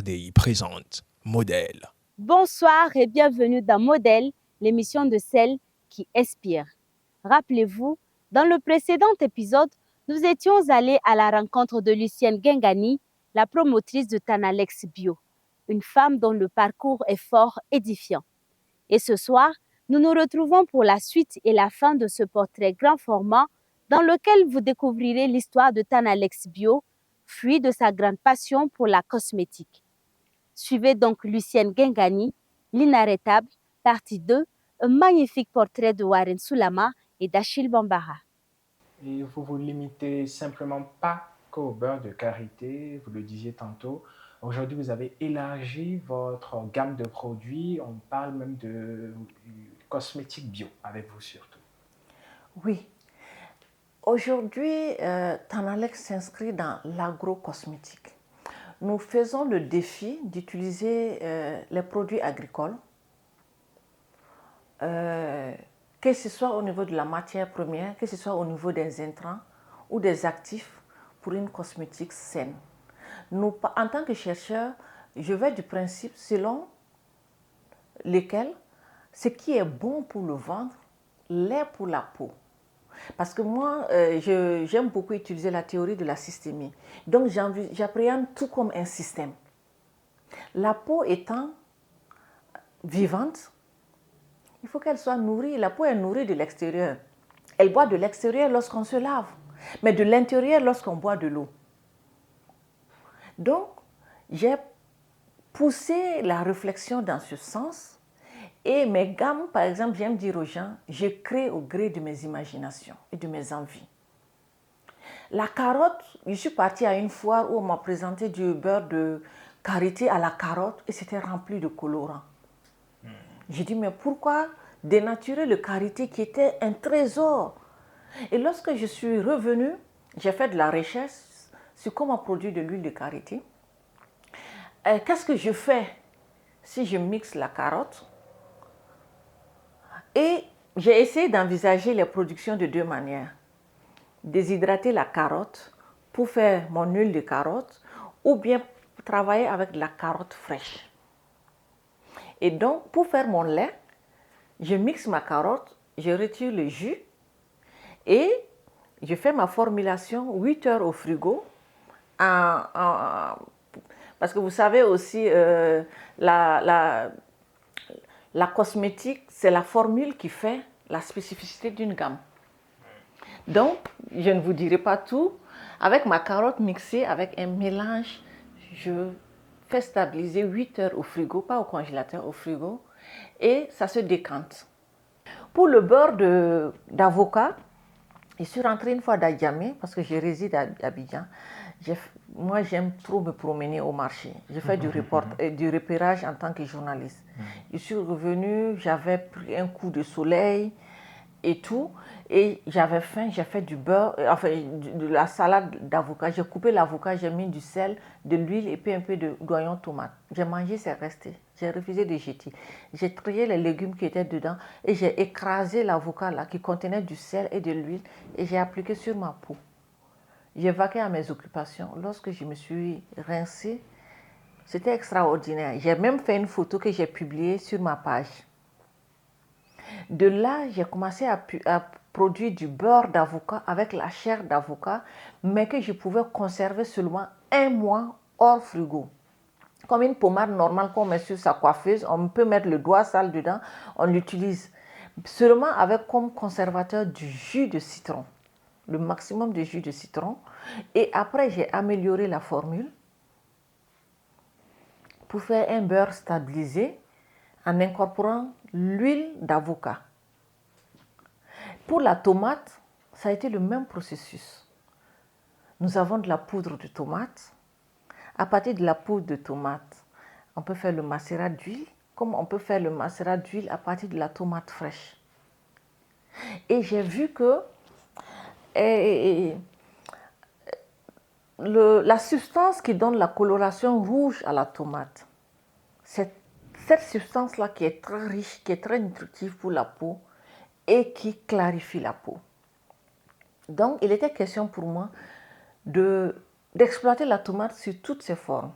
RDI présente Modèle. Bonsoir et bienvenue dans Modèle, l'émission de celles qui inspirent. Rappelez-vous, dans le précédent épisode, nous étions allés à la rencontre de Lucienne Gengani, la promotrice de Tanalex Bio, une femme dont le parcours est fort édifiant. Et ce soir, nous nous retrouvons pour la suite et la fin de ce portrait grand format dans lequel vous découvrirez l'histoire de Tanalex Bio, fruit de sa grande passion pour la cosmétique. Suivez donc Lucienne Gengani, L'inarrêtable, partie 2, un magnifique portrait de Warren Soulama et d'Achille Bambara. Et vous vous limitez simplement pas qu'au beurre de karité, vous le disiez tantôt. Aujourd'hui, vous avez élargi votre gamme de produits. On parle même de cosmétiques bio avec vous surtout. Oui. Aujourd'hui, Tanalex s'inscrit dans l'agro-cosmétique. Nous faisons le défi d'utiliser les produits agricoles, que ce soit au niveau de la matière première, que ce soit au niveau des intrants ou des actifs pour une cosmétique saine. Nous, en tant que chercheurs, je vais du principe selon lequel ce qui est bon pour le ventre l'est pour la peau. Parce que moi, j'aime beaucoup utiliser la théorie de la systémie. Donc, j'appréhende tout comme un système. La peau étant vivante, il faut qu'elle soit nourrie. La peau est nourrie de l'extérieur. Elle boit de l'extérieur lorsqu'on se lave, mais de l'intérieur lorsqu'on boit de l'eau. Donc, j'ai poussé la réflexion dans ce sens. Et mes gammes, par exemple, j'aime dire aux gens, je crée au gré de mes imaginations et de mes envies. La carotte, je suis partie à une foire où on m'a présenté du beurre de karité à la carotte et c'était rempli de colorants. J'ai dit, mais pourquoi dénaturer le karité qui était un trésor? Et lorsque je suis revenue, j'ai fait de la recherche sur comment produire de l'huile de karité. Qu'est-ce que je fais si je mixe la carotte? Et j'ai essayé d'envisager les productions de deux manières. Déshydrater la carotte pour faire mon huile de carotte ou bien travailler avec de la carotte fraîche. Et donc, pour faire mon lait, je mixe ma carotte, je retire le jus et je fais ma formulation 8 heures au frigo. Parce que vous savez aussi, la cosmétique, c'est la formule qui fait la spécificité d'une gamme. Donc, je ne vous dirai pas tout. Avec ma carotte mixée, avec un mélange, je fais stabiliser 8 heures au frigo, pas au congélateur, au frigo, et ça se décante. Pour le beurre d'avocat, je suis rentrée une fois d'Adjamé, parce que je réside à Abidjan. Moi, j'aime trop me promener au marché. Je fais du repérage en tant que journaliste. Je suis revenue, j'avais pris un coup de soleil et tout, et j'avais faim, j'ai fait du beurre, de la salade d'avocat. J'ai coupé l'avocat, j'ai mis du sel, de l'huile et puis un peu d'oignon tomate. J'ai mangé, c'est resté. J'ai refusé de jeter. J'ai trié les légumes qui étaient dedans et j'ai écrasé l'avocat là qui contenait du sel et de l'huile et j'ai appliqué sur ma peau. J'ai vaqué à mes occupations. Lorsque je me suis rincée, c'était extraordinaire. J'ai même fait une photo que j'ai publiée sur ma page. De là, j'ai commencé à produire du beurre d'avocat avec la chair d'avocat, mais que je pouvais conserver seulement 1 mois hors frigo. Comme une pommade normale qu'on met sur sa coiffeuse, on peut mettre le doigt sale dedans, on l'utilise seulement avec comme conservateur du jus de citron, le maximum de jus de citron. Et après, j'ai amélioré la formule pour faire un beurre stabilisé en incorporant l'huile d'avocat. Pour la tomate, ça a été le même processus. Nous avons de la poudre de tomate. À partir de la poudre de tomate, on peut faire le macérat d'huile, comme on peut faire le macérat d'huile à partir de la tomate fraîche. Et j'ai vu que la substance qui donne la coloration rouge à la tomate, c'est cette substance-là qui est très riche, qui est très nutritive pour la peau et qui clarifie la peau. Donc, il était question pour moi d'exploiter la tomate sur toutes ses formes.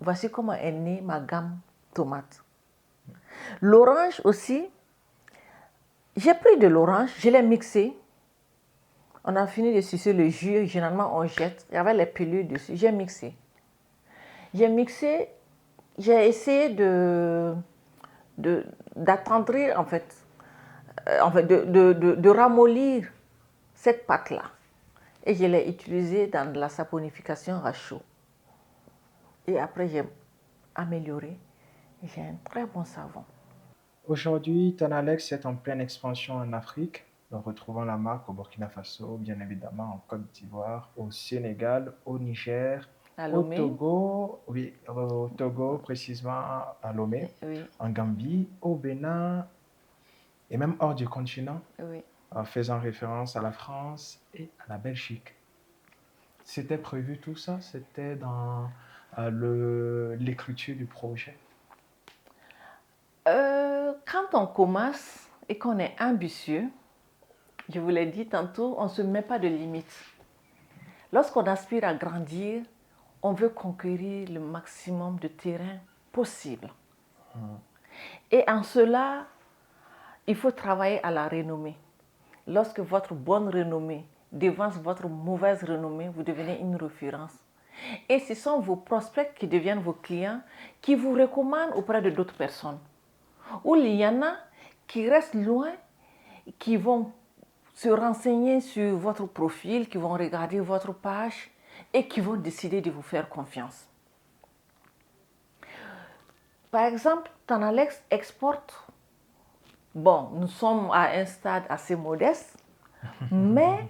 voici comment est née ma gamme tomate. L'orange aussi, j'ai pris de l'orange, je l'ai mixé. On a fini de sucer le jus, généralement on jette. Il y avait les pelures dessus, j'ai mixé. J'ai essayé d'attendrir de ramollir cette pâte-là. Et je l'ai utilisée dans de la saponification à chaud. Et après, j'ai amélioré. J'ai un très bon savon. Aujourd'hui, Tanalex est en pleine expansion en Afrique. Nous retrouvons la marque au Burkina Faso, bien évidemment en Côte d'Ivoire, au Sénégal, au Niger, À au Lomé. Togo, oui, au Togo précisément à Lomé, Oui, en Gambie, au Bénin et même hors du continent, oui. en faisant référence à la France et à la Belgique. C'était prévu tout ça? C'était dans l'écriture du projet? Quand on commence et qu'on est ambitieux, je vous l'ai dit tantôt, on ne se met pas de limites. Lorsqu'on aspire à grandir, on veut conquérir le maximum de terrain possible. Et en cela, il faut travailler à la renommée. Lorsque votre bonne renommée devance votre mauvaise renommée, vous devenez une référence. Et ce sont vos prospects qui deviennent vos clients, qui vous recommandent auprès de d'autres personnes. Ou il y en a qui restent loin, qui vont se renseigner sur votre profil, qui vont regarder votre page et qui vont décider de vous faire confiance. Par exemple, Tanalex exporte. Bon, nous sommes à un stade assez modeste, mais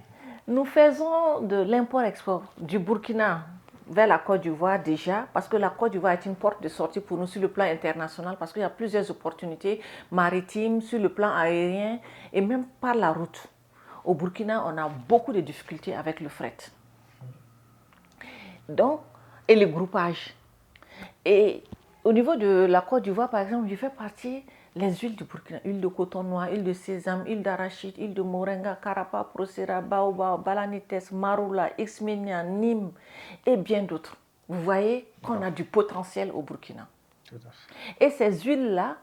nous faisons de l'import-export du Burkina vers la Côte d'Ivoire déjà, parce que la Côte d'Ivoire est une porte de sortie pour nous sur le plan international, parce qu'il y a plusieurs opportunités maritimes, sur le plan aérien et même par la route. Au Burkina, on a beaucoup de difficultés avec le fret. Donc, et le groupage. Et au niveau de la Côte d'Ivoire, par exemple, je fais partie les huiles du Burkina, huile de coton noir, huile de sésame, huile d'arachide, huile de moringa, carapa, procera, baobab, balanites, marula, xménia, nîmes et bien d'autres. Vous voyez qu'on a du potentiel au Burkina. Tout à fait. Et ces huiles-là,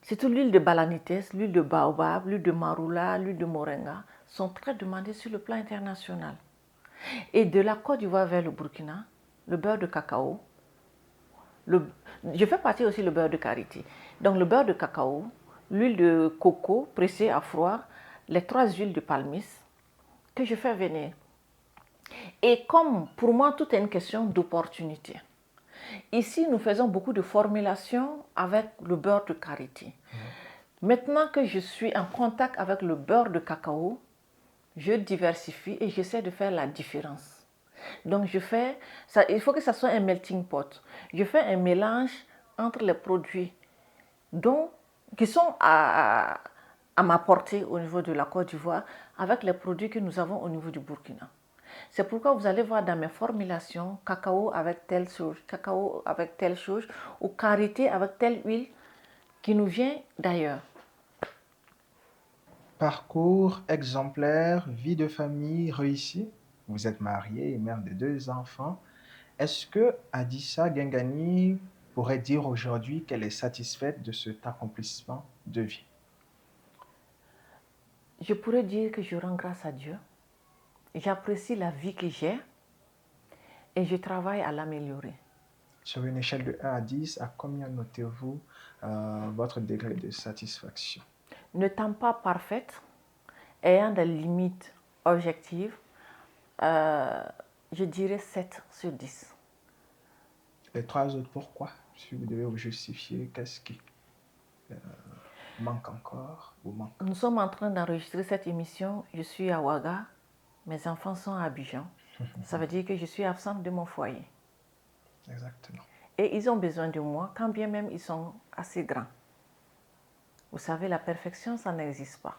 surtout l'huile de balanites, l'huile de baobab, l'huile de marula, l'huile de moringa, sont très demandées sur le plan international. Et de la Côte d'Ivoire vers le Burkina, le beurre de cacao, je fais partie aussi du beurre de karité. Donc le beurre de cacao, l'huile de coco pressée à froid, les 3 huiles de palmis que je fais venir. Et comme pour moi tout est une question d'opportunité, ici nous faisons beaucoup de formulations avec le beurre de karité. Maintenant que je suis en contact avec le beurre de cacao, je diversifie et j'essaie de faire la différence. Donc il faut que ça soit un melting pot. Je fais un mélange entre les produits qui sont à ma portée au niveau de la Côte d'Ivoire avec les produits que nous avons au niveau du Burkina. C'est pourquoi vous allez voir dans mes formulations cacao avec telle chose ou karité avec telle huile qui nous vient d'ailleurs. Parcours exemplaire, vie de famille réussie. Vous êtes mariée et mère de 2 enfants. Est-ce que Adissa Gengani pourrait dire aujourd'hui qu'elle est satisfaite de cet accomplissement de vie? Je pourrais dire que je rends grâce à Dieu. J'apprécie la vie que j'ai et je travaille à l'améliorer. Sur une échelle de 1 à 10, à combien notez-vous votre degré de satisfaction? N'étant pas parfaite, ayant des limites objectives, je dirais 7 sur 10. Les 3 autres, pourquoi? Si vous devez vous justifier, qu'est-ce qui manque encore ou manque? Nous sommes en train d'enregistrer cette émission. Je suis à Ouaga. Mes enfants sont à Abidjan. Ça veut dire que je suis absente de mon foyer. Exactement. Et ils ont besoin de moi, quand bien même ils sont assez grands. Vous savez, la perfection, ça n'existe pas.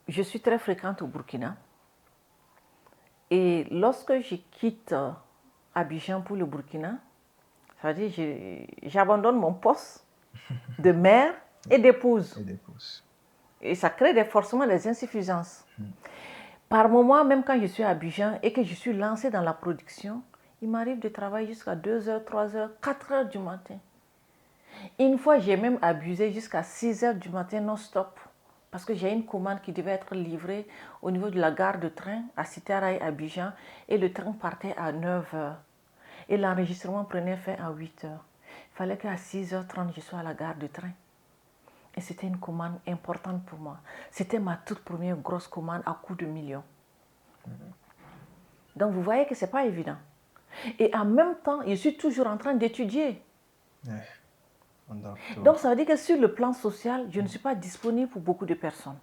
Je suis très fréquente au Burkina. Et lorsque je quitte Abidjan pour le Burkina, ça veut dire que j'abandonne mon poste de mère et d'épouse. Et ça crée forcément des insuffisances. Par moment, même quand je suis à Abidjan et que je suis lancée dans la production, Il m'arrive de travailler jusqu'à 2h, 3h, 4h du matin. Une fois, j'ai même abusé jusqu'à 6h du matin non-stop. Parce que j'ai une commande qui devait être livrée au niveau de la gare de train à Cité-Rail, Abidjan. Et le train partait à 9h. Et l'enregistrement prenait fin à 8h. Il fallait qu'à 6h30, je sois à la gare de train. Et c'était une commande importante pour moi. C'était ma toute première grosse commande à coût de millions. Donc vous voyez que ce n'est pas évident. Et en même temps, je suis toujours en train d'étudier. Donc ça veut dire que sur le plan social, je ne suis pas disponible pour beaucoup de personnes.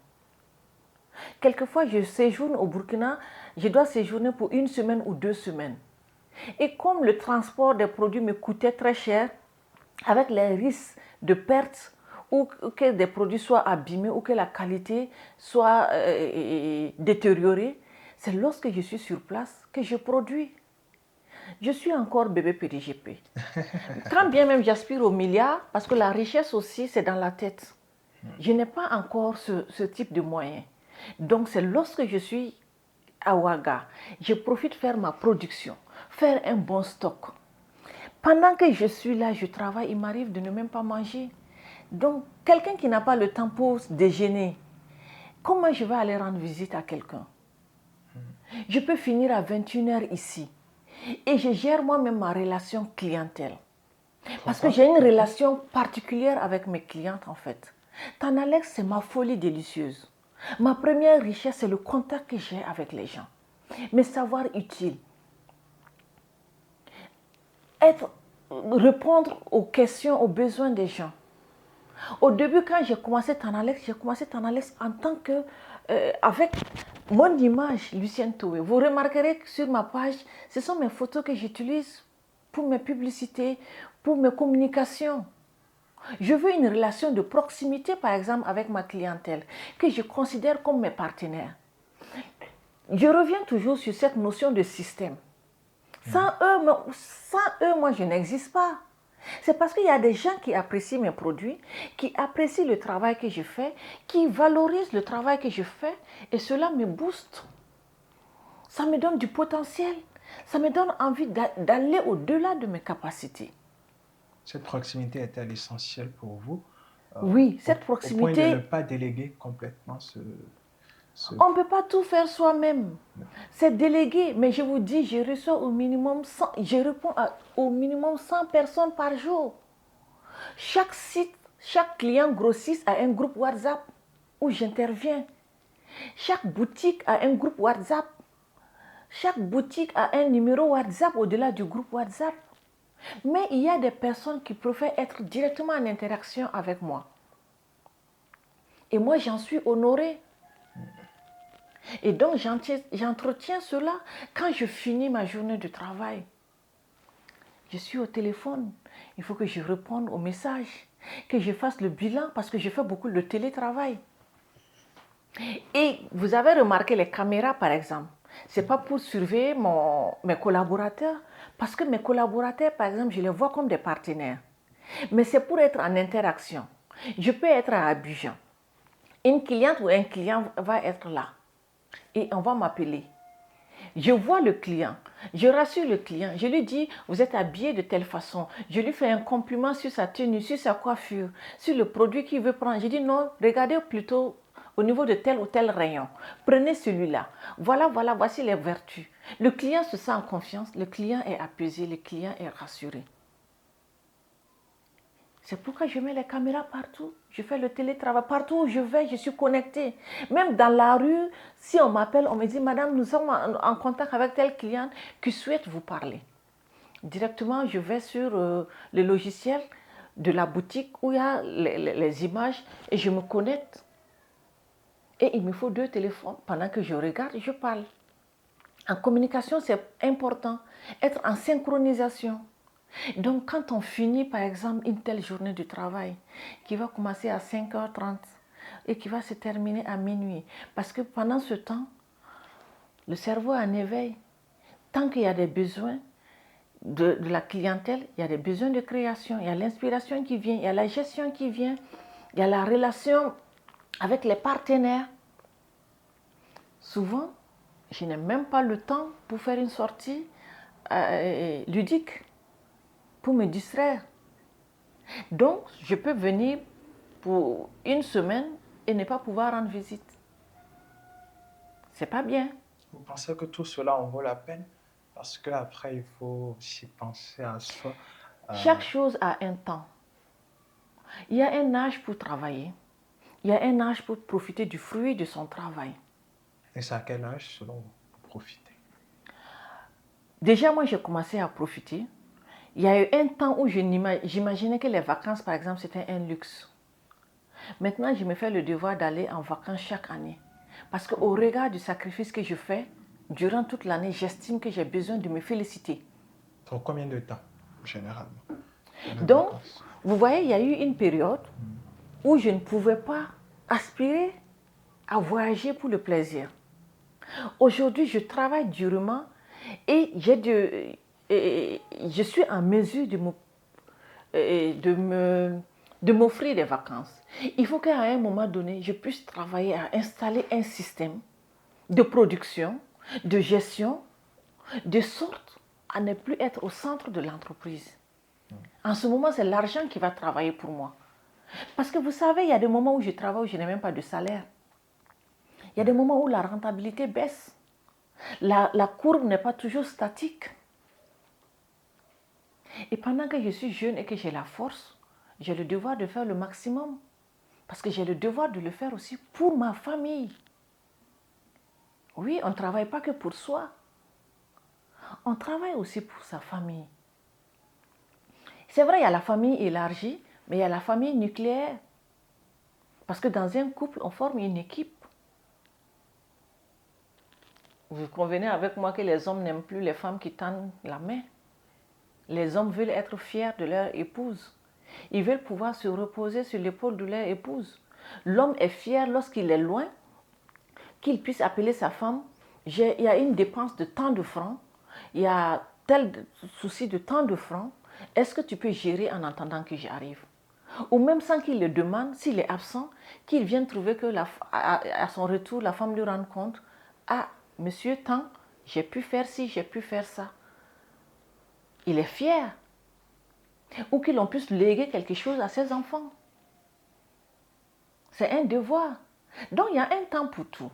Quelquefois, je séjourne au Burkina, je dois séjourner pour 1 semaine ou 2 semaines. Et comme le transport des produits me coûtait très cher, avec les risques de perte, ou que des produits soient abîmés, ou que la qualité soit détériorée, c'est lorsque je suis sur place que je produis. Je suis encore bébé PDGP. Quand bien même j'aspire au milliard, parce que la richesse aussi, c'est dans la tête. Je n'ai pas encore ce type de moyens. Donc, c'est lorsque je suis à Ouaga, je profite de faire ma production, faire un bon stock. Pendant que je suis là, je travaille, il m'arrive de ne même pas manger. Donc, quelqu'un qui n'a pas le temps pour déjeuner, comment je vais aller rendre visite à quelqu'un? Je peux finir à 21h ici. Et je gère moi-même ma relation clientèle. Parce que j'ai une relation particulière avec mes clientes en fait. Tanalex, c'est ma folie délicieuse. Ma première richesse, c'est le contact que j'ai avec les gens. Mes savoirs utiles. Répondre aux questions, aux besoins des gens. Au début, quand j'ai commencé Tanalex en tant que... avec mon image, Lucienne Toué. Vous remarquerez que sur ma page, ce sont mes photos que j'utilise pour mes publicités, pour mes communications. Je veux une relation de proximité, par exemple, avec ma clientèle, que je considère comme mes partenaires. Je reviens toujours sur cette notion de système. Sans eux, moi, je n'existe pas. C'est parce qu'il y a des gens qui apprécient mes produits, qui apprécient le travail que je fais, qui valorisent le travail que je fais, et cela me booste. Ça me donne du potentiel. Ça me donne envie d'aller au-delà de mes capacités. Cette proximité est-elle essentielle pour vous? Oui, cette proximité... Au point de ne pas déléguer complètement On ne peut pas tout faire soi-même. C'est délégué, mais je vous dis, je reçois au minimum 100, je réponds au minimum 100 personnes par jour. Chaque site, chaque client grossiste a un groupe WhatsApp où j'interviens. Chaque boutique a un groupe WhatsApp. Chaque boutique a un numéro WhatsApp au-delà du groupe WhatsApp. Mais il y a des personnes qui préfèrent être directement en interaction avec moi. Et moi, j'en suis honorée. Et donc, j'entretiens cela quand je finis ma journée de travail. Je suis au téléphone. Il faut que je réponde aux messages, que je fasse le bilan parce que je fais beaucoup de télétravail. Et vous avez remarqué les caméras, par exemple. Ce n'est pas pour surveiller mes collaborateurs, parce que mes collaborateurs, par exemple, je les vois comme des partenaires. Mais c'est pour être en interaction. Je peux être à Abidjan. Une cliente ou un client va être là. Et on va m'appeler. Je vois le client, je rassure le client, je lui dis, vous êtes habillé de telle façon. Je lui fais un compliment sur sa tenue, sur sa coiffure, sur le produit qu'il veut prendre. Je dis non, regardez plutôt au niveau de tel ou tel rayon. Prenez celui-là. Voilà, voici les vertus. Le client se sent en confiance, le client est apaisé, le client est rassuré. C'est pourquoi je mets les caméras partout. Je fais le télétravail. Partout où je vais, je suis connectée. Même dans la rue, si on m'appelle, on me dit, madame, nous sommes en contact avec tel client qui souhaite vous parler. Directement, je vais sur le logiciel de la boutique où il y a les images et je me connecte. Et il me faut 2 téléphones. Pendant que je regarde, je parle. En communication, c'est important. Être en synchronisation. Donc, quand on finit, par exemple, une telle journée de travail qui va commencer à 5h30 et qui va se terminer à minuit, parce que pendant ce temps, le cerveau est en éveil. Tant qu'il y a des besoins de la clientèle, il y a des besoins de création, il y a l'inspiration qui vient, il y a la gestion qui vient, il y a la relation avec les partenaires. Souvent, je n'ai même pas le temps pour faire une sortie ludique pour me distraire. Donc, je peux venir pour une semaine et ne pas pouvoir rendre visite. C'est pas bien. Vous pensez que tout cela en vaut la peine? Parce qu'après, il faut aussi penser à soi. Chaque chose a un temps. Il y a un âge pour travailler. Il y a un âge pour profiter du fruit de son travail. Et c'est à quel âge, selon vous, pour profiter? Déjà, moi, j'ai commencé à profiter. Il y a eu un temps où j'imaginais que les vacances, par exemple, c'était un luxe. Maintenant, je me fais le devoir d'aller en vacances chaque année. Parce qu'au regard du sacrifice que je fais, durant toute l'année, j'estime que j'ai besoin de me féliciter. Pour combien de temps, généralement? Donc, vous voyez, il y a eu une période où je ne pouvais pas aspirer à voyager pour le plaisir. Aujourd'hui, je travaille durement et je suis en mesure de m'offrir des vacances. Il faut qu'à un moment donné, je puisse travailler à installer un système de production, de gestion, de sorte à ne plus être au centre de l'entreprise. En ce moment, c'est l'argent qui va travailler pour moi. Parce que vous savez, il y a des moments où je travaille où je n'ai même pas de salaire. Il y a des moments où la rentabilité baisse. La courbe n'est pas toujours statique. Et pendant que je suis jeune et que j'ai la force, j'ai le devoir de faire le maximum. Parce que j'ai le devoir de le faire aussi pour ma famille. Oui, on ne travaille pas que pour soi. On travaille aussi pour sa famille. C'est vrai, il y a la famille élargie, mais il y a la famille nucléaire. Parce que dans un couple, on forme une équipe. Vous convenez avec moi que les hommes n'aiment plus les femmes qui tendent la main. Les hommes veulent être fiers de leur épouse. Ils veulent pouvoir se reposer sur l'épaule de leur épouse. L'homme est fier lorsqu'il est loin, qu'il puisse appeler sa femme. Il y a une dépense de tant de francs, il y a tel souci de tant de francs. Est-ce que tu peux gérer en attendant que j'arrive? Ou même sans qu'il le demande, s'il est absent, qu'il vienne trouver que à son retour, la femme lui rende compte: ah, monsieur tant, j'ai pu faire ci, j'ai pu faire ça. Il est fier. Ou qu'il en puisse léguer quelque chose à ses enfants. C'est un devoir. Donc il y a un temps pour tout.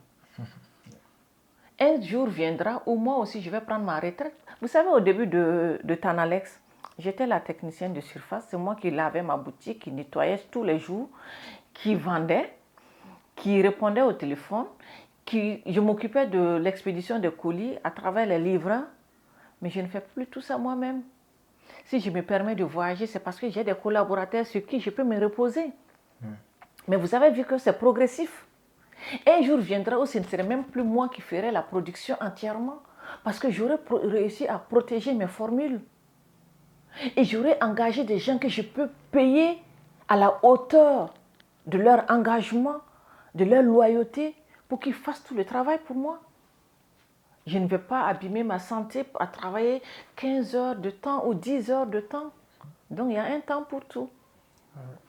Un jour viendra où moi aussi je vais prendre ma retraite. Vous savez, au début de Tanalex, j'étais la technicienne de surface. C'est moi qui lavais ma boutique, qui nettoyais tous les jours, qui vendait, qui répondait au téléphone, je m'occupais de l'expédition des colis à travers les livreurs. Mais je ne fais plus tout ça moi-même. Si je me permets de voyager, c'est parce que j'ai des collaborateurs sur qui je peux me reposer. Mais vous avez vu que c'est progressif. Un jour viendra où ce ne serait même plus moi qui ferais la production entièrement, parce que j'aurais réussi à protéger mes formules. Et j'aurais engagé des gens que je peux payer à la hauteur de leur engagement, de leur loyauté, pour qu'ils fassent tout le travail pour moi. Je ne vais pas abîmer ma santé à travailler 15 heures de temps ou 10 heures de temps. Donc il y a un temps pour tout.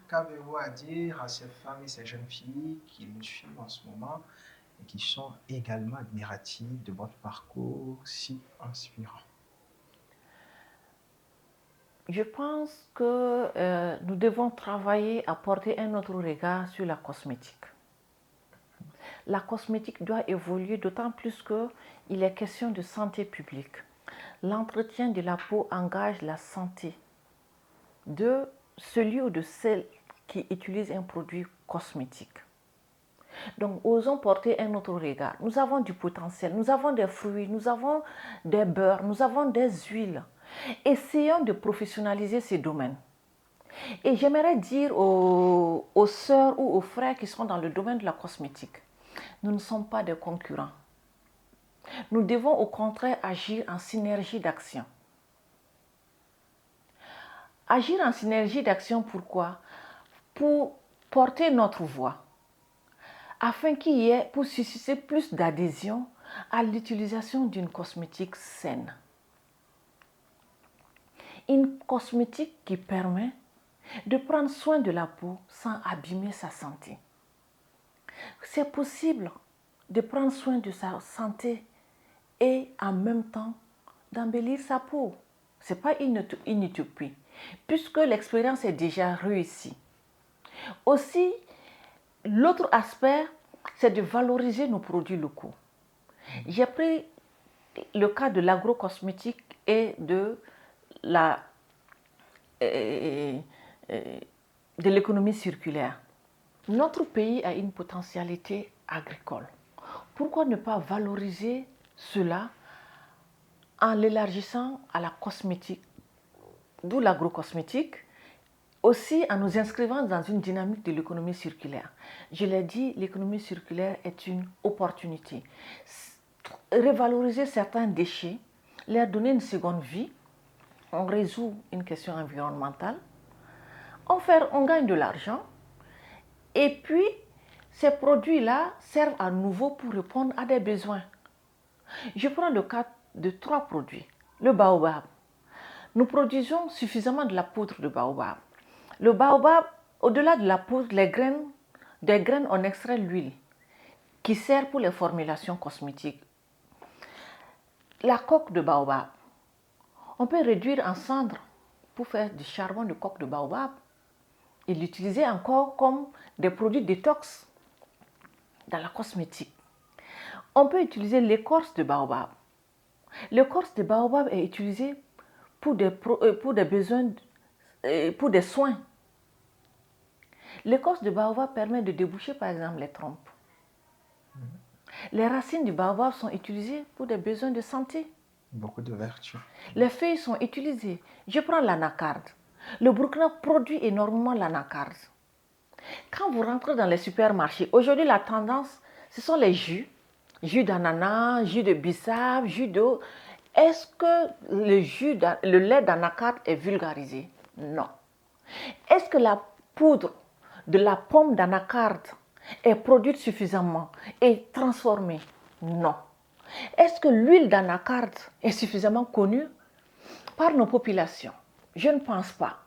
Qu'avez-vous à dire à ces femmes et ces jeunes filles qui nous suivent en ce moment et qui sont également admiratives de votre parcours si inspirant? Je pense que nous devons travailler à porter un autre regard sur la cosmétique. La cosmétique doit évoluer d'autant plus qu'il est question de santé publique. L'entretien de la peau engage la santé de celui ou de celle qui utilise un produit cosmétique. Donc, osons porter un autre regard. Nous avons du potentiel, nous avons des fruits, nous avons des beurres, nous avons des huiles. Essayons de professionnaliser ces domaines. Et j'aimerais dire aux sœurs ou aux frères qui sont dans le domaine de la cosmétique, nous ne sommes pas des concurrents. Nous devons au contraire agir en synergie d'action. Agir en synergie d'action, pourquoi? Pour porter notre voix, afin qu'il y ait, pour susciter plus d'adhésion à l'utilisation d'une cosmétique saine. Une cosmétique qui permet de prendre soin de la peau sans abîmer sa santé. C'est possible de prendre soin de sa santé et en même temps d'embellir sa peau. Ce n'est pas une utopie, puisque l'expérience est déjà réussie. Aussi, l'autre aspect, c'est de valoriser nos produits locaux. J'ai pris le cas de l'agrocosmétique et de l'économie circulaire. Notre pays a une potentialité agricole. Pourquoi ne pas valoriser cela en l'élargissant à la cosmétique, d'où l'agrocosmétique, aussi en nous inscrivant dans une dynamique de l'économie circulaire. Je l'ai dit, l'économie circulaire est une opportunité. Revaloriser certains déchets, leur donner une seconde vie, on résout une question environnementale, on gagne de l'argent, et puis ces produits-là servent à nouveau pour répondre à des besoins. Je prends le cas de 3 produits. Le baobab. Nous produisons suffisamment de la poudre de baobab. Le baobab, au-delà de la poudre, des graines, on extrait l'huile qui sert pour les formulations cosmétiques. La coque de baobab, on peut réduire en cendres pour faire du charbon de coque de baobab et l'utiliser encore comme des produits détox dans la cosmétique. On peut utiliser l'écorce de baobab. L'écorce de baobab est utilisée pour des besoins, pour des soins. L'écorce de baobab permet de déboucher par exemple les trompes. Les racines du baobab sont utilisées pour des besoins de santé. Beaucoup de vertus. Les feuilles sont utilisées. Je prends l'anacarde. Le Burkina produit énormément l'anacarde. Quand vous rentrez dans les supermarchés, aujourd'hui la tendance, ce sont les jus. Jus d'ananas, jus de bissap, jus d'eau. Est-ce que le lait d'anacarde est vulgarisé? Non. Est-ce que la poudre de la pomme d'anacarde est produite suffisamment et transformée? Non. Est-ce que l'huile d'anacarde est suffisamment connue par nos populations? Je ne pense pas.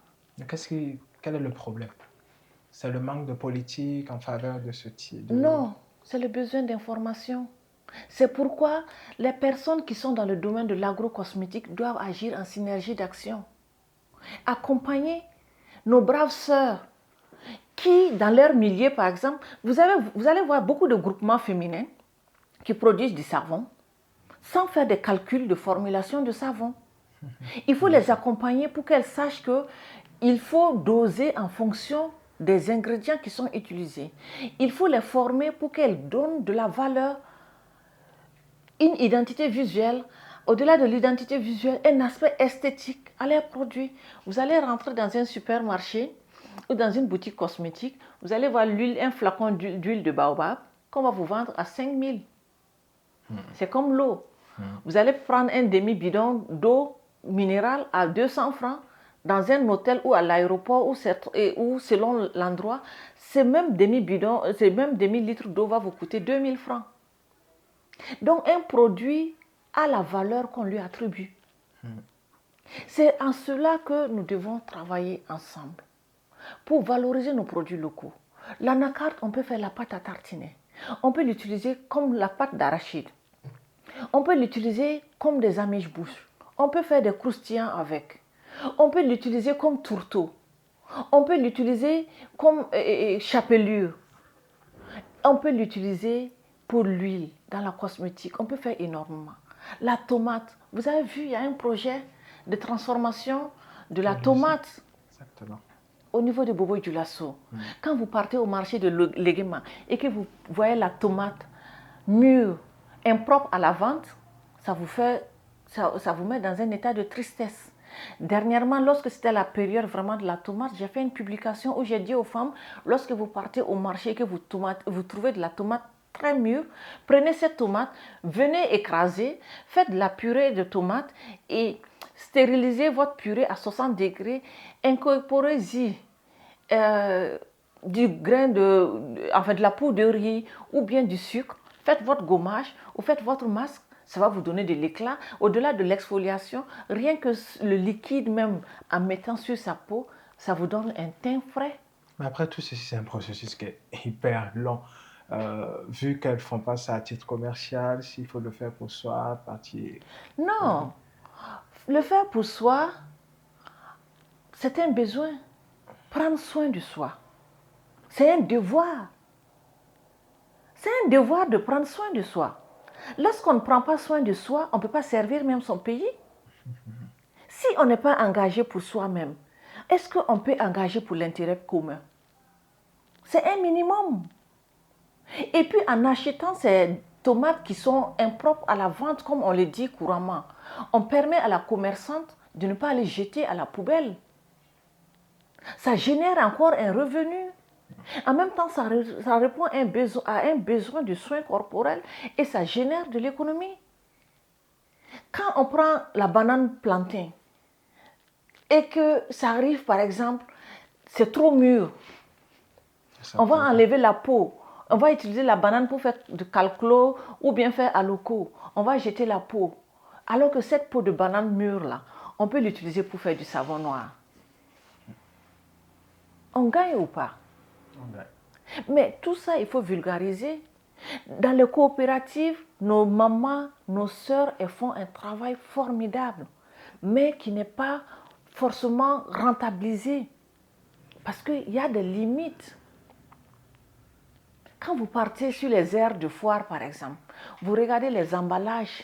Quel est le problème? C'est le manque de politique en faveur de ce type de... Non, c'est le besoin d'information. C'est pourquoi les personnes qui sont dans le domaine de l'agrocosmétique doivent agir en synergie d'action. Accompagner nos braves sœurs qui, dans leur milieu, par exemple, vous allez voir beaucoup de groupements féminins qui produisent du savon sans faire des calculs de formulation de savon. Il faut les accompagner pour qu'elles sachent qu'il faut doser en fonction des ingrédients qui sont utilisés. Il faut les former pour qu'elles donnent de la valeur, une identité visuelle, au-delà de l'identité visuelle, un aspect esthétique à leurs produits. Vous allez rentrer dans un supermarché ou dans une boutique cosmétique, vous allez voir un flacon d'huile de baobab qu'on va vous vendre à 5 000. C'est comme l'eau. Vous allez prendre un demi-bidon d'eau minérale à 200 francs dans un hôtel ou à l'aéroport ou selon l'endroit. Ce même demi-litre d'eau va vous coûter 2000 francs. Donc un produit a la valeur qu'on lui attribue. C'est en cela que nous devons travailler ensemble pour valoriser nos produits locaux. L'anacarde, on peut faire la pâte à tartiner. On peut l'utiliser comme la pâte d'arachide. On peut l'utiliser comme des amèches-bouches. On peut faire des croustillants avec. On peut l'utiliser comme tourteau. On peut l'utiliser comme chapelure. On peut l'utiliser pour l'huile, dans la cosmétique. On peut faire énormément. La tomate, vous avez vu, il y a un projet de transformation de la tomate. Exactement. Au niveau de Bobo-Dioulasso. Quand vous partez au marché de Léguéma et que vous voyez la tomate mûre, impropre à la vente, ça vous met dans un état de tristesse. Dernièrement, lorsque c'était la période vraiment de la tomate, j'ai fait une publication où j'ai dit aux femmes, lorsque vous partez au marché et que vous trouvez de la tomate très mûre, prenez cette tomate, venez écraser, faites de la purée de tomate et stérilisez votre purée à 60 degrés, incorporez-y de la poudre de riz ou bien du sucre, faites votre gommage ou faites votre masque, ça va vous donner de l'éclat. Au-delà de l'exfoliation, rien que le liquide même en mettant sur sa peau, ça vous donne un teint frais. Mais après, tout ceci, c'est un processus qui est hyper long. Vu qu'elles ne font pas ça à titre commercial, s'il faut le faire pour soi, partir... Non, Le faire pour soi, c'est un besoin. Prendre soin de soi. C'est un devoir. C'est un devoir de prendre soin de soi. Lorsqu'on ne prend pas soin de soi, on ne peut pas servir même son pays. Si on n'est pas engagé pour soi-même, est-ce qu'on peut engager pour l'intérêt commun? C'est un minimum. Et puis en achetant ces tomates qui sont impropres à la vente, comme on le dit couramment, on permet à la commerçante de ne pas les jeter à la poubelle. Ça génère encore un revenu. En même temps, ça répond à un besoin de soins corporels et ça génère de l'économie. Quand on prend la banane plantain et que ça arrive, par exemple, c'est trop mûr, on va enlever la peau. On va utiliser la banane pour faire du calclo ou bien faire aloco. On va jeter la peau. Alors que cette peau de banane mûre là, on peut l'utiliser pour faire du savon noir. On gagne ou pas? On gagne. Mais tout ça, il faut vulgariser. Dans les coopératives, nos mamans, nos sœurs, elles font un travail formidable, mais qui n'est pas forcément rentabilisé. Parce qu'il y a des limites. Quand vous partez sur les aires de foire, par exemple, vous regardez les emballages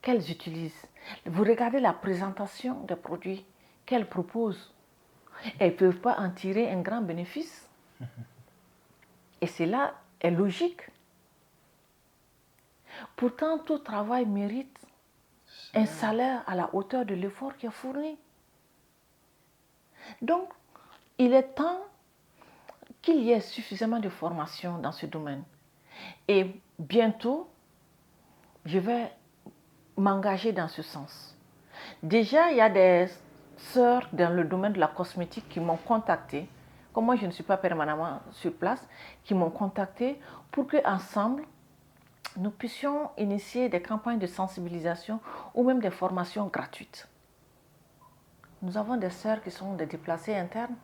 qu'elles utilisent. Vous regardez la présentation des produits qu'elles proposent. Elles ne peuvent pas en tirer un grand bénéfice. Et cela est logique. Pourtant, tout travail mérite un salaire à la hauteur de l'effort qui est fourni. Donc, il est temps qu'il y ait suffisamment de formation dans ce domaine. Et bientôt, je vais m'engager dans ce sens. Déjà, il y a des sœurs dans le domaine de la cosmétique qui m'ont contacté. Comme moi, je ne suis pas permanemment sur place, qui m'ont contacté pour qu'ensemble, nous puissions initier des campagnes de sensibilisation ou même des formations gratuites. Nous avons des sœurs qui sont des déplacées internes.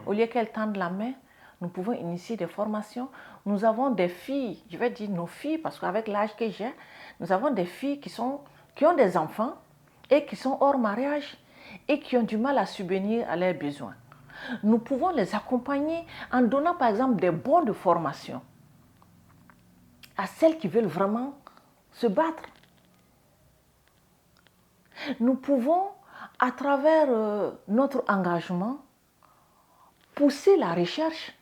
Au lieu qu'elles tendent la main, nous pouvons initier des formations. Nous avons des filles, je vais dire nos filles, parce qu'avec l'âge que j'ai, nous avons des filles qui ont des enfants et qui sont hors mariage et qui ont du mal à subvenir à leurs besoins. Nous pouvons les accompagner en donnant par exemple des bons de formation à celles qui veulent vraiment se battre. Nous pouvons, à travers notre engagement, pousser la recherche.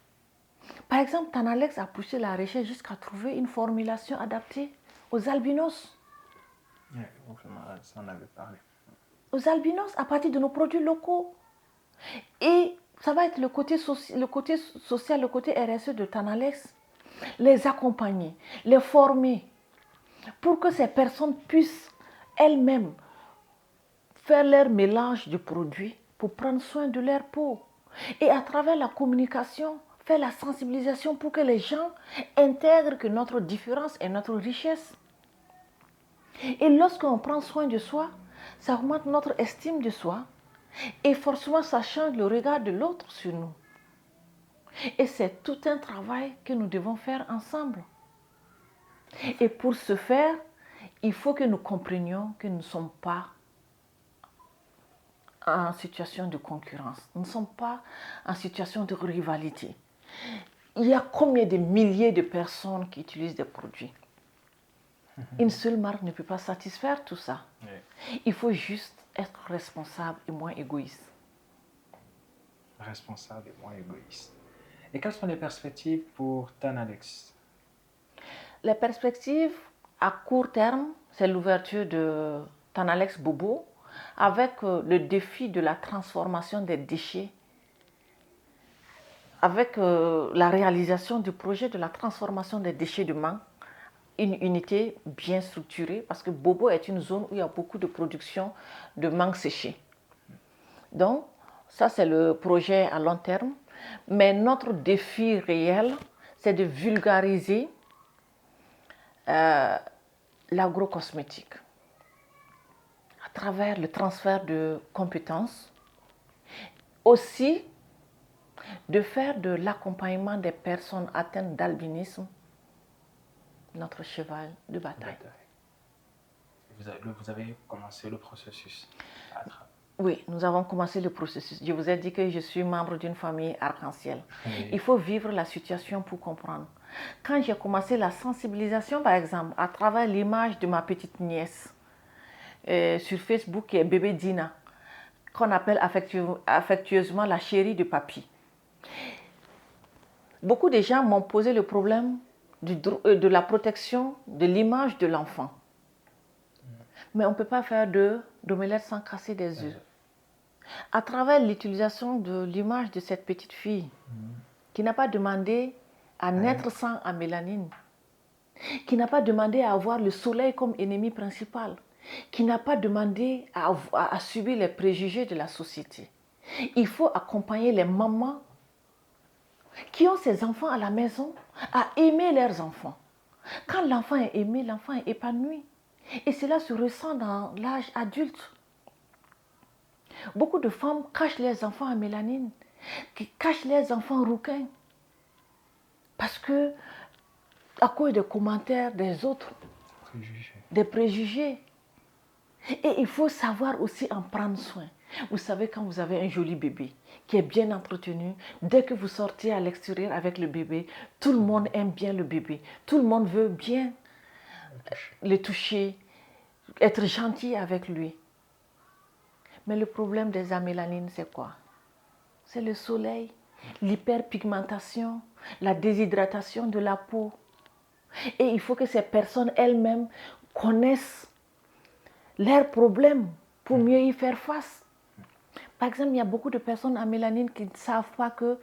Par exemple, Tanalex a poussé la recherche jusqu'à trouver une formulation adaptée aux albinos. Oui, ça en avait parlé. Aux albinos à partir de nos produits locaux. Et ça va être le côté social, le côté RSE de Tanalex. Les accompagner, les former pour que ces personnes puissent elles-mêmes faire leur mélange de produits pour prendre soin de leur peau. Et à travers la communication, faire la sensibilisation pour que les gens intègrent que notre différence est notre richesse. Et lorsqu'on prend soin de soi, ça augmente notre estime de soi et forcément ça change le regard de l'autre sur nous. Et c'est tout un travail que nous devons faire ensemble. Et pour ce faire, il faut que nous comprenions que nous ne sommes pas en situation de concurrence. Nous ne sommes pas en situation de rivalité. Il y a combien de milliers de personnes qui utilisent des produits? Une seule marque ne peut pas satisfaire tout ça. Oui. Il faut juste être responsable et moins égoïste. Responsable et moins égoïste. Et quelles sont les perspectives pour Tanalex? Les perspectives à court terme, c'est l'ouverture de Tanalex Bobo avec le défi de la transformation des déchets, avec la réalisation du projet de la transformation des déchets de mangue, une unité bien structurée parce que Bobo est une zone où il y a beaucoup de production de mangue séchée. Donc, ça c'est le projet à long terme. Mais notre défi réel, c'est de vulgariser l'agrocosmétique à travers le transfert de compétences. Aussi, de faire de l'accompagnement des personnes atteintes d'albinisme notre cheval de bataille. Vous avez commencé le processus. Oui, nous avons commencé le processus. Je vous ai dit que je suis membre d'une famille arc-en-ciel. Oui. Il faut vivre la situation pour comprendre. Quand j'ai commencé la sensibilisation, par exemple, à travers l'image de ma petite nièce sur Facebook, qui est bébé Dina, qu'on appelle affectueusement la chérie de papy. Beaucoup de gens m'ont posé le problème de la protection de l'image de l'enfant. Mais on ne peut pas faire d'omelette sans casser des œufs. À travers l'utilisation de l'image de cette petite fille, qui n'a pas demandé à naître sans amélanine, qui n'a pas demandé à avoir le soleil comme ennemi principal, qui n'a pas demandé à subir les préjugés de la société. Il faut accompagner les mamans qui ont ces enfants à la maison à aimer leurs enfants. Quand l'enfant est aimé, l'enfant est épanoui. Et cela se ressent dans l'âge adulte. Beaucoup de femmes cachent leurs enfants à mélanine, qui cachent leurs enfants rouquins. Parce que, à cause des commentaires des autres, des préjugés. Et il faut savoir aussi en prendre soin. Vous savez, quand vous avez un joli bébé qui est bien entretenu, dès que vous sortez à l'extérieur avec le bébé, tout le monde aime bien le bébé. Tout le monde veut bien le toucher, être gentil avec lui. Mais le problème des amélanines, c'est quoi? C'est le soleil, l'hyperpigmentation, la déshydratation de la peau. Et il faut que ces personnes elles-mêmes connaissent leurs problèmes pour mieux y faire face. Par exemple, il y a beaucoup de personnes à mélanine qui ne savent pas que,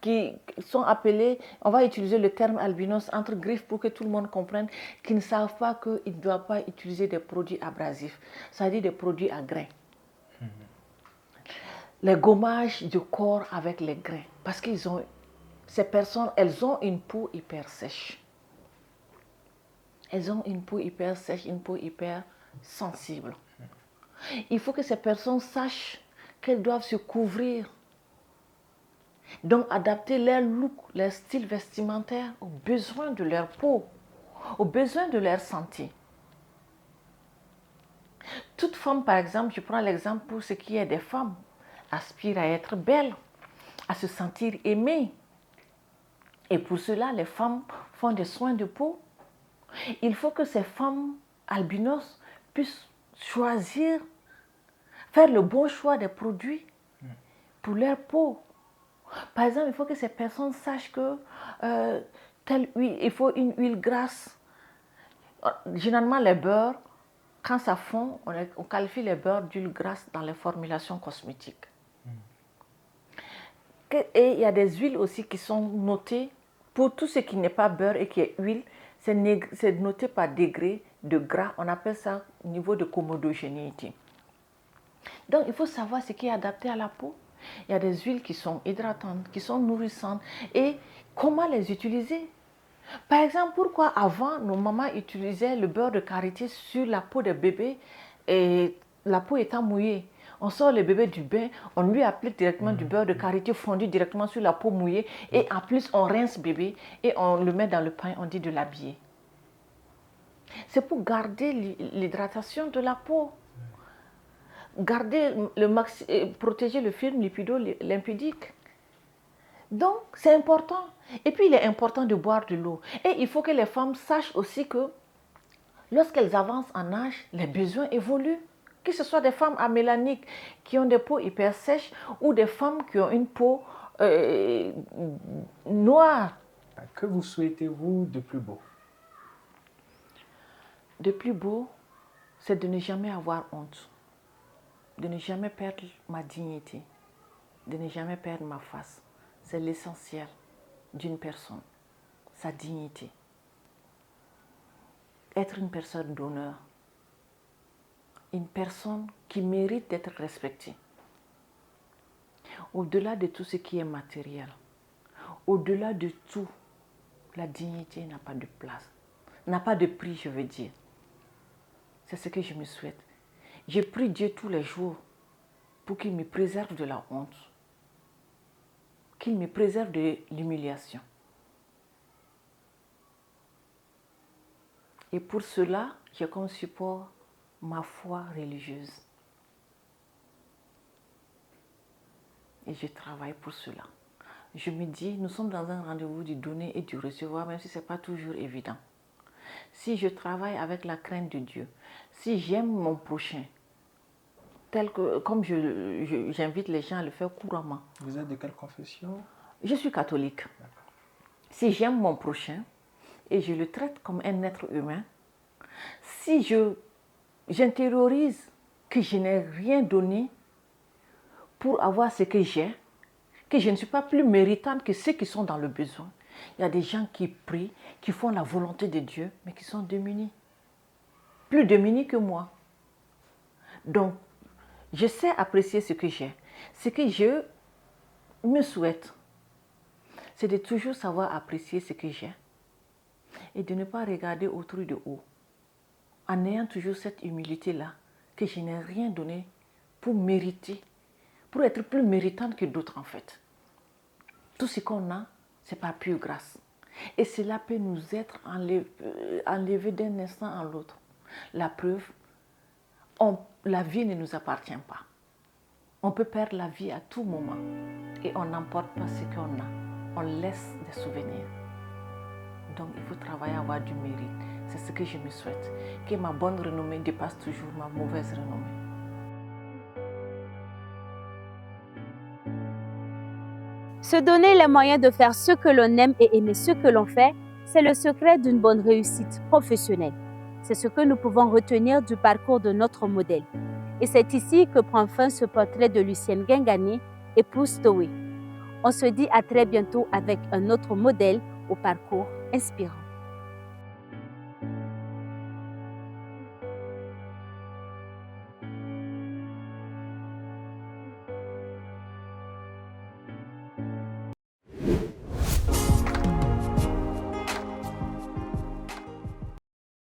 qui sont appelées, on va utiliser le terme albinos entre griffes pour que tout le monde comprenne, qui ne savent pas qu'ils ne doivent pas utiliser des produits abrasifs, c'est-à-dire des produits à grains. Les gommages du corps avec les grains, parce que ces personnes, elles ont une peau hyper sèche. Elles ont une peau hyper sèche, une peau hyper sensible. Il faut que ces personnes sachent qu'elles doivent se couvrir. Donc, adapter leur look, leur style vestimentaire aux besoins de leur peau, aux besoins de leur santé. Toute femme, par exemple, je prends l'exemple pour ce qui est des femmes, aspire à être belle, à se sentir aimée. Et pour cela, les femmes font des soins de peau. Il faut que ces femmes albinos puissent choisir, faire le bon choix des produits pour leur peau. Par exemple, il faut que ces personnes sachent que telle huile, il faut une huile grasse. Généralement, les beurres, quand ça fond, on qualifie les beurres d'huile grasse dans les formulations cosmétiques. Et il y a des huiles aussi qui sont notées, pour tout ce qui n'est pas beurre et qui est huile, c'est noté par degré de gras. On appelle ça niveau de comodogénéité. Donc, il faut savoir ce qui est adapté à la peau. Il y a des huiles qui sont hydratantes, qui sont nourrissantes. Et comment les utiliser? Par exemple, pourquoi avant, nos mamans utilisaient le beurre de karité sur la peau des bébés et la peau étant mouillée? On sort le bébé du bain, on lui applique directement du beurre de karité fondu directement sur la peau mouillée et en plus on rince bébé et on le met dans le pain, on dit de l'habiller. C'est pour garder l'hydratation de la peau. Garder protéger le film lipido-lipidique. Donc, c'est important. Et puis, il est important de boire de l'eau. Et il faut que les femmes sachent aussi que lorsqu'elles avancent en âge, les besoins évoluent. Que ce soit des femmes amélaniques qui ont des peaux hyper sèches ou des femmes qui ont une peau noire. Que vous souhaitez-vous de plus beau? De plus beau, c'est de ne jamais avoir honte. De ne jamais perdre ma dignité. De ne jamais perdre ma face. C'est l'essentiel d'une personne, sa dignité. Être une personne d'honneur, une personne qui mérite d'être respectée. Au-delà de tout ce qui est matériel, au-delà de tout, la dignité n'a pas de place, n'a pas de prix, je veux dire. C'est ce que je me souhaite. Je prie Dieu tous les jours pour qu'il me préserve de la honte, qu'il me préserve de l'humiliation. Et pour cela, j'ai comme support ma foi religieuse. Et je travaille pour cela. Je me dis, nous sommes dans un rendez-vous du donner et du recevoir, même si ce n'est pas toujours évident. Si je travaille avec la crainte de Dieu, si j'aime mon prochain, comme j'invite les gens à le faire couramment. Vous êtes de quelle confession? Je suis catholique. Si j'aime mon prochain et je le traite comme un être humain, si j'intériorise que je n'ai rien donné pour avoir ce que j'ai, que je ne suis pas plus méritante que ceux qui sont dans le besoin. Il y a des gens qui prient, qui font la volonté de Dieu, mais qui sont démunis. Plus démunis que moi. Donc, je sais apprécier ce que j'ai. Ce que je me souhaite, c'est de toujours savoir apprécier ce que j'ai et de ne pas regarder autrui de haut, en ayant toujours cette humilité-là, que je n'ai rien donné pour mériter, pour être plus méritante que d'autres en fait. Tout ce qu'on a, c'est par pure grâce. Et cela peut nous être enlevé d'un instant à l'autre. La preuve, la vie ne nous appartient pas. On peut perdre la vie à tout moment et on n'emporte pas ce qu'on a. On laisse des souvenirs. Donc il faut travailler à avoir du mérite. C'est ce que je me souhaite. Que ma bonne renommée dépasse toujours ma mauvaise renommée. Se donner les moyens de faire ce que l'on aime et aimer ce que l'on fait, c'est le secret d'une bonne réussite professionnelle. C'est ce que nous pouvons retenir du parcours de notre modèle. Et c'est ici que prend fin ce portrait de Lucienne Guingani, épouse Towe. On se dit à très bientôt avec un autre modèle au parcours inspirant.